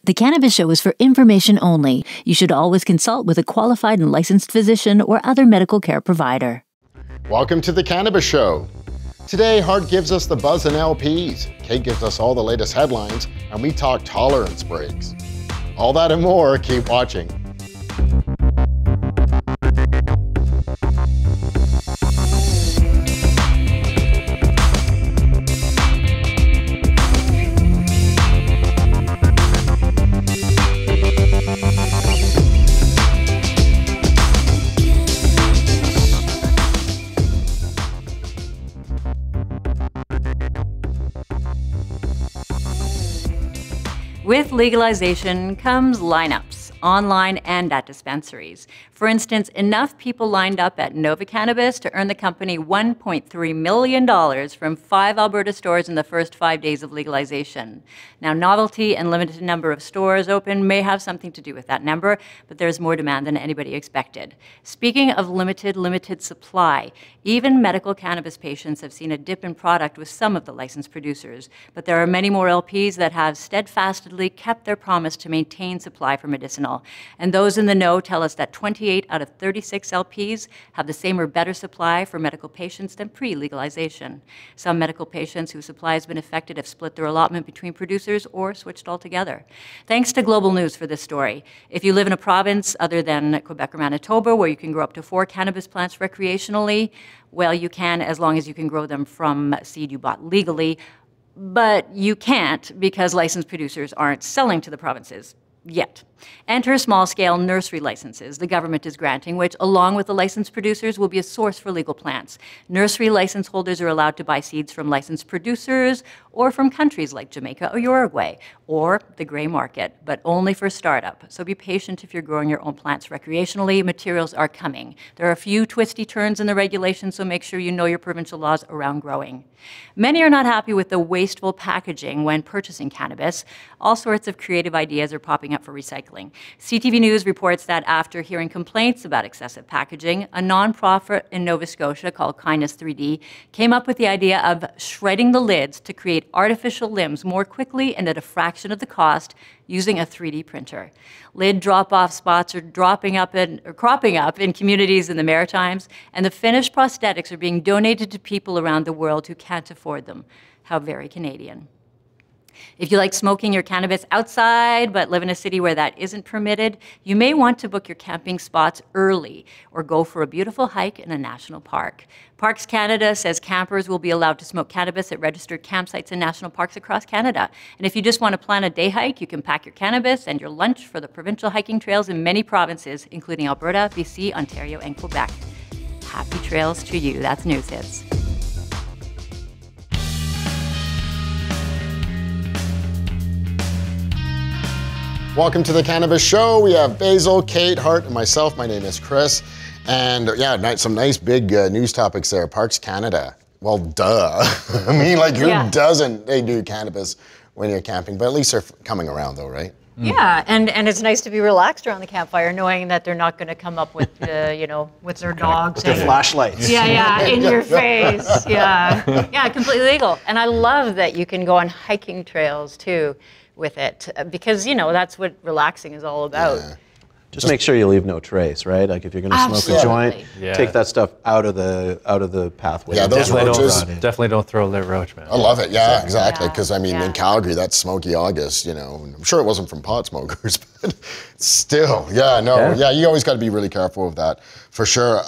The Cannabis Show is for information only. You should always consult with a qualified and licensed physician or other medical care provider. Welcome to The Cannabis Show. Today, Hart gives us the buzz and LPs, Kate gives us all the latest headlines, and we talk tolerance breaks. All that and more, keep watching. With legalization comes lineups, online and at dispensaries. For instance, enough people lined up at Nova Cannabis to earn the company $1.3 million from 5 Alberta stores in the first 5 days of legalization. Now, novelty and limited number of stores open may have something to do with that number, but there's more demand than anybody expected. Speaking of limited supply, even medical cannabis patients have seen a dip in product with some of the licensed producers, but there are many more LPs that have steadfastly kept their promise to maintain supply for medicinal. And those in the know tell us that 28 out of 36 LPs have the same or better supply for medical patients than pre-legalization. Some medical patients whose supply has been affected have split their allotment between producers or switched altogether. Thanks to Global News for this story. If you live in a province other than Quebec or Manitoba where you can grow up to 4 cannabis plants recreationally, well, you can as long as you can grow them from seed you bought legally, but you can't because licensed producers aren't selling to the provinces yet. Enter small-scale nursery licenses the government is granting, which, along with the licensed producers, will be a source for legal plants. Nursery license holders are allowed to buy seeds from licensed producers or from countries like Jamaica or Uruguay, or the gray market, but only for startup. So be patient if you're growing your own plants recreationally. Materials are coming. There are a few twisty turns in the regulations, so make sure you know your provincial laws around growing. Many are not happy with the wasteful packaging when purchasing cannabis. All sorts of creative ideas are popping up for recycling. CTV News reports that after hearing complaints about excessive packaging, a nonprofit in Nova Scotia called Kindness 3D came up with the idea of shredding the lids to create artificial limbs more quickly and at a fraction of the cost using a 3D printer. Lid drop-off spots are cropping up in communities in the Maritimes, and the finished prosthetics are being donated to people around the world who can't afford them. How very Canadian. If you like smoking your cannabis outside but live in a city where that isn't permitted, you may want to book your camping spots early or go for a beautiful hike in a national park. Parks Canada says campers will be allowed to smoke cannabis at registered campsites in national parks across Canada. And if you just want to plan a day hike, you can pack your cannabis and your lunch for the provincial hiking trails in many provinces, including Alberta, BC, Ontario, and Quebec. Happy trails to you. That's News Hits. Welcome to The Cannabis Show. We have Basil, Kate, Hart, and myself. My name is Chris. And yeah, some nice big news topics there. Parks Canada. Well, duh. I mean, like, who doesn't they do cannabis when you're camping? But at least they're coming around though, right? Yeah, and it's nice to be relaxed around the campfire, knowing that they're not going to come up with, with their dogs. With their flashlights. Yeah, in your face. Yeah, completely legal. And I love that you can go on hiking trails too with it, because that's what relaxing is all about. Yeah. Just make sure you leave no trace, right? Like if you're going to smoke a joint, take that stuff out of the pathway. Yeah, those roaches. Definitely don't throw a roach, man. I love it. Yeah, exactly. Because I mean, in Calgary, that smoky August, I'm sure it wasn't from pot smokers, but still, you always got to be really careful with that, for sure.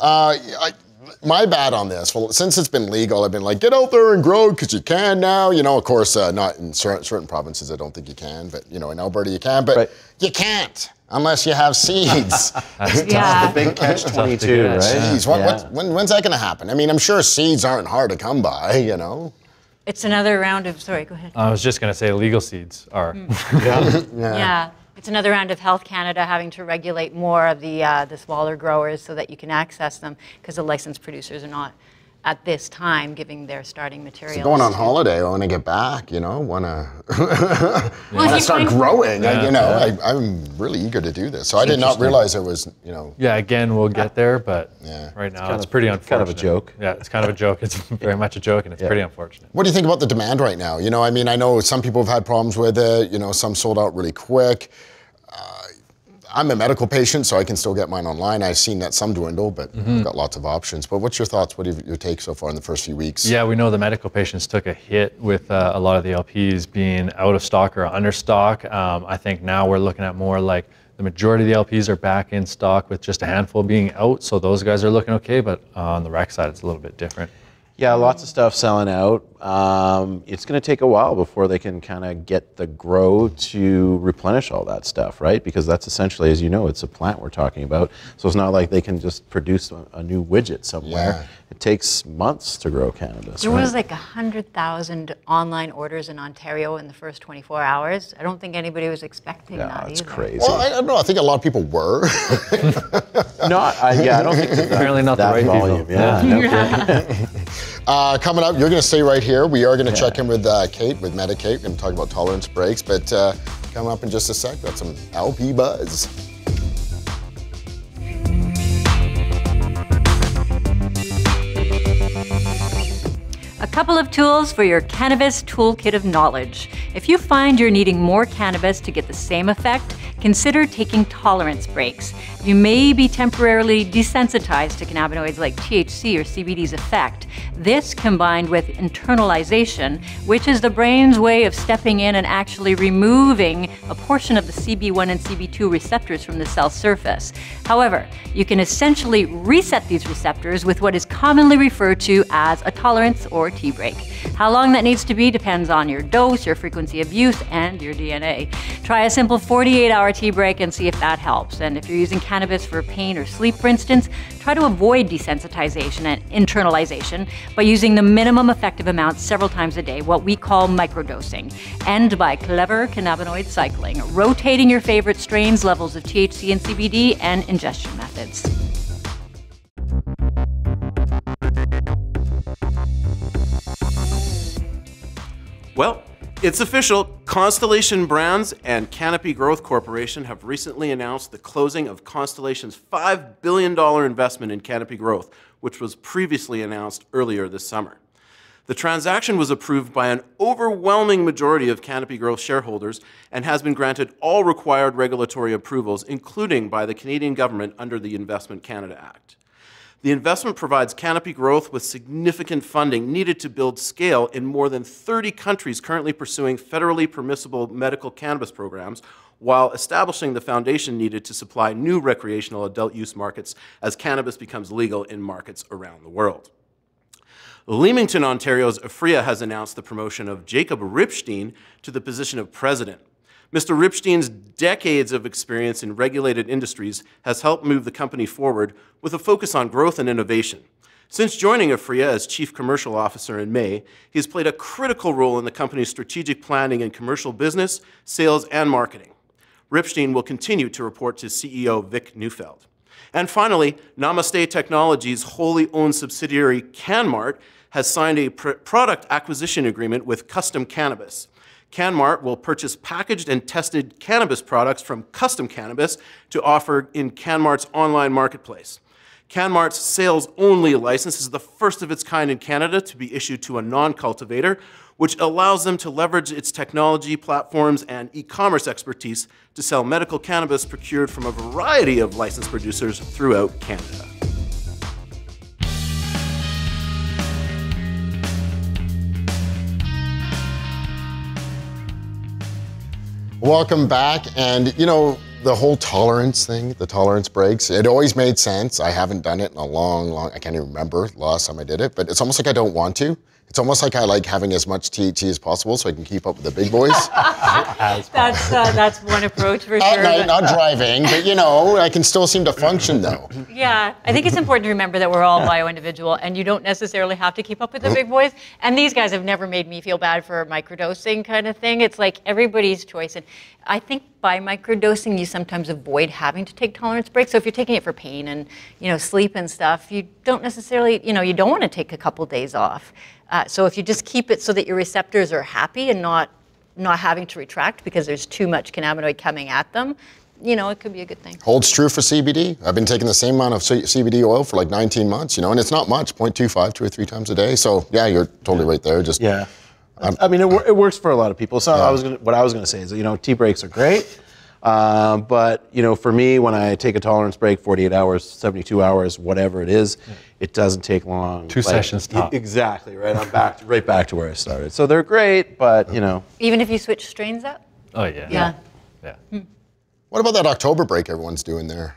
My bad on this. Well, since it's been legal, I've been like, get out there and grow because you can now. Of course, not in certain provinces, I don't think you can, but in Alberta you can, but you can't unless you have seeds. That's the big catch-22, right? Jeez, when's that going to happen? I mean, I'm sure seeds aren't hard to come by, It's another round of, sorry, go ahead. I was just going to say legal seeds are. Yeah. It's another round of Health Canada having to regulate more of the smaller growers so that you can access them because the licensed producers are not. at this time, giving their starting materials. So going on holiday, I want to get back, you know, want to start growing. I'm really eager to do this. So I did not realize it was, you know. Yeah, again, we'll get there, but right now it's pretty unfortunate. Kind of a joke. Yeah, it's kind of a joke. It's very much a joke, and it's pretty unfortunate. What do you think about the demand right now? You know, I mean, I know some people have had problems with it. You know, some sold out really quick. I'm a medical patient, so I can still get mine online. I've seen that some dwindle, but I've got lots of options. But what's your thoughts? What are your takes so far in the first few weeks? Yeah, we know the medical patients took a hit with a lot of the LPs being out of stock or under stock. I think now we're looking at more like the majority of the LPs are back in stock with just a handful being out. So those guys are looking okay, but on the rec side, it's a little bit different. Yeah, lots of stuff selling out. It's going to take a while before they can kind of get the grow to replenish all that stuff, right? Because that's essentially, as you know, it's a plant we're talking about. So it's not like they can just produce a new widget somewhere. Yeah. It takes months to grow cannabis. There was like 100,000 online orders in Ontario in the first 24 hours. I don't think anybody was expecting that either. That's crazy. Well, I don't know. I think a lot of people were. I don't think it's apparently not the right volume. people. Coming up, you're going to stay right here. We are going to check in with Kate, with Medicate. We're going to talk about tolerance breaks, but coming up in just a sec, got some LP buzz. A couple of tools for your cannabis toolkit of knowledge. If you find you're needing more cannabis to get the same effect, consider taking tolerance breaks. You may be temporarily desensitized to cannabinoids like THC or CBD's effect. This, combined with internalization, which is the brain's way of stepping in and actually removing a portion of the CB1 and CB2 receptors from the cell surface. However, you can essentially reset these receptors with what is commonly referred to as a tolerance or tea break. How long that needs to be depends on your dose, your frequency of use, and your DNA. Try a simple 48-hour tea break and see if that helps. And if you're using cannabis for pain or sleep, for instance, try to avoid desensitization and internalization by using the minimum effective amounts several times a day, what we call microdosing, and by clever cannabinoid cycling, rotating your favorite strains, levels of THC and CBD, and ingestion methods. Well, it's official. Constellation Brands and Canopy Growth Corporation have recently announced the closing of Constellation's $5 billion investment in Canopy Growth, which was previously announced earlier this summer. The transaction was approved by an overwhelming majority of Canopy Growth shareholders and has been granted all required regulatory approvals, including by the Canadian government under the Investment Canada Act. The investment provides Canopy Growth with significant funding needed to build scale in more than 30 countries currently pursuing federally permissible medical cannabis programs, while establishing the foundation needed to supply new recreational adult use markets as cannabis becomes legal in markets around the world. Leamington, Ontario's Aphria has announced the promotion of Jacob Ripstein to the position of president. Mr. Ripstein's decades of experience in regulated industries has helped move the company forward with a focus on growth and innovation. Since joining Aphria as Chief Commercial Officer in May, he has played a critical role in the company's strategic planning in commercial business, sales, and marketing. Ripstein will continue to report to CEO Vic Neufeld. And finally, Namaste Technologies' wholly owned subsidiary CanMart has signed a product acquisition agreement with Custom Cannabis. CanMart will purchase packaged and tested cannabis products from Custom Cannabis to offer in CanMart's online marketplace. CanMart's sales-only license is the first of its kind in Canada to be issued to a non-cultivator, which allows them to leverage its technology platforms and e-commerce expertise to sell medical cannabis procured from a variety of licensed producers throughout Canada. Welcome back, and you know, the whole tolerance thing, the tolerance breaks, it always made sense. I haven't done it in a long, I can't even remember the last time I did it, but it's almost like I don't want to. It's almost like I like having as much THC as possible so I can keep up with the big boys. That's one approach for At sure. night, not driving, but you know, I can still seem to function though. Yeah, I think it's important to remember that we're all bio-individual, and you don't necessarily have to keep up with the big boys. And these guys have never made me feel bad for microdosing kind of thing. It's like everybody's choice. And I think by microdosing, you sometimes avoid having to take tolerance breaks. So if you're taking it for pain and, you know, sleep and stuff, you don't necessarily, you know, you don't want to take a couple days off. So if you just keep it so that your receptors are happy and not having to retract because there's too much cannabinoid coming at them, you know, it could be a good thing. Holds true for CBD. I've been taking the same amount of CBD oil for like 19 months, you know, and it's not much, 0.25, 2 or 3 times a day. So yeah, you're totally right there. Just I mean, it works for a lot of people. So what I was going to say is, you know, tea breaks are great. But, you know, for me, when I take a tolerance break, 48 hours, 72 hours, whatever it is, it doesn't take long. 2 sessions top. Exactly, right? I'm right back to where I started. So they're great, but, you know. Even if you switch strains up? Oh, yeah. what about that October break everyone's doing there?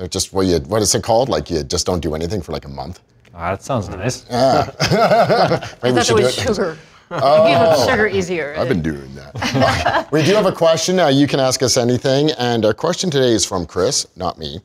Just what is it called? Like you just don't do anything for like a month? That sounds nice. Maybe I we thought should it do was it. sugar. Give them sugar easier. I've been doing that. We do have a question. You can ask us anything. And our question today is from Chris, not me.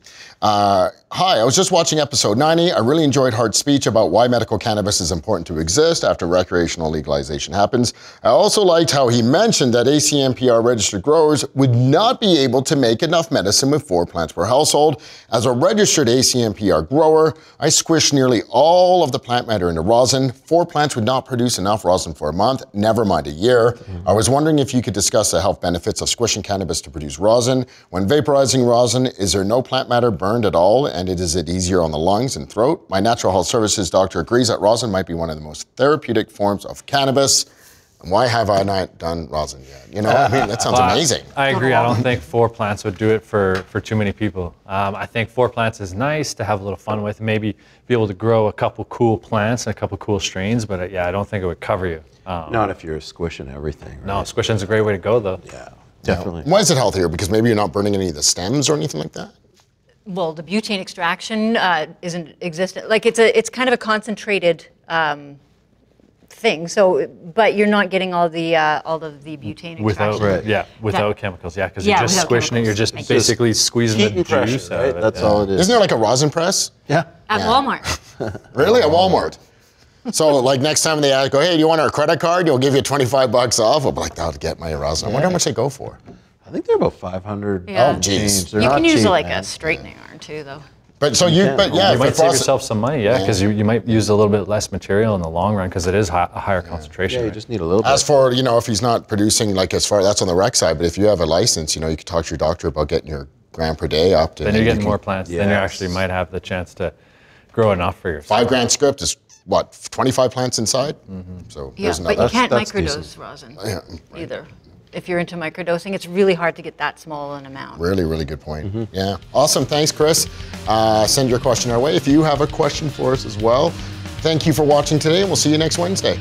Hi, I was just watching episode 90. I really enjoyed Hart's speech about why medical cannabis is important to exist after recreational legalization happens. I also liked how he mentioned that ACMPR registered growers would not be able to make enough medicine with 4 plants per household. As a registered ACMPR grower, I squished nearly all of the plant matter into rosin. 4 plants would not produce enough rosin for a month, never mind a year. I was wondering if you could discuss the health benefits of squishing cannabis to produce rosin. When vaporizing rosin, is there no plant matter burned at all, and is it easier on the lungs and throat? My natural health services doctor agrees that rosin might be one of the most therapeutic forms of cannabis. And why have I not done rosin yet? You know, I mean, that sounds amazing. I agree. I don't think 4 plants would do it for too many people. I think 4 plants is nice to have a little fun with, maybe be able to grow a couple cool plants and a couple cool strains, but yeah, I don't think it would cover you. Not if you're squishing everything. Right? No, squishing's a great way to go though. Yeah, definitely. Why is it healthier? Because maybe you're not burning any of the stems or anything like that? Well, the butane extraction isn't existent. Like it's kind of a concentrated thing. So, but you're not getting all of the butane extraction. Without chemicals. Yeah, because you're just squishing it. You're just basically squeezing the juice out of it. That's all it is. Isn't there like a rosin press? Yeah. At Walmart. Really? At Walmart? So like next time they go, hey, do you want our credit card? You'll give you $25 off. I'll be like, that'll get my rosin. I wonder how much they go for. I think they're about 500. Yeah. Oh, geez. You can use like a straightening iron too, though. But so you yeah, might save yourself some money, because you might use a little bit less material in the long run because it is a higher concentration. Yeah, you just need a little bit. As for, you know, if he's not producing, like as far, that's on the rec side, but if you have a license, you know, you could talk to your doctor about getting your gram per day up. Then you're getting more plants. Then you actually might have the chance to grow enough for yourself. 5 grand script is what, 25 plants inside? So Yeah, there's but another. you can't that's microdose decent. rosin Yeah, either. If you're into microdosing, it's really hard to get that small an amount. really, really good point. Yeah, awesome. Thanks, Chris. Send your question our way if you have a question for us as well. Thank you for watching today, and we'll see you next Wednesday.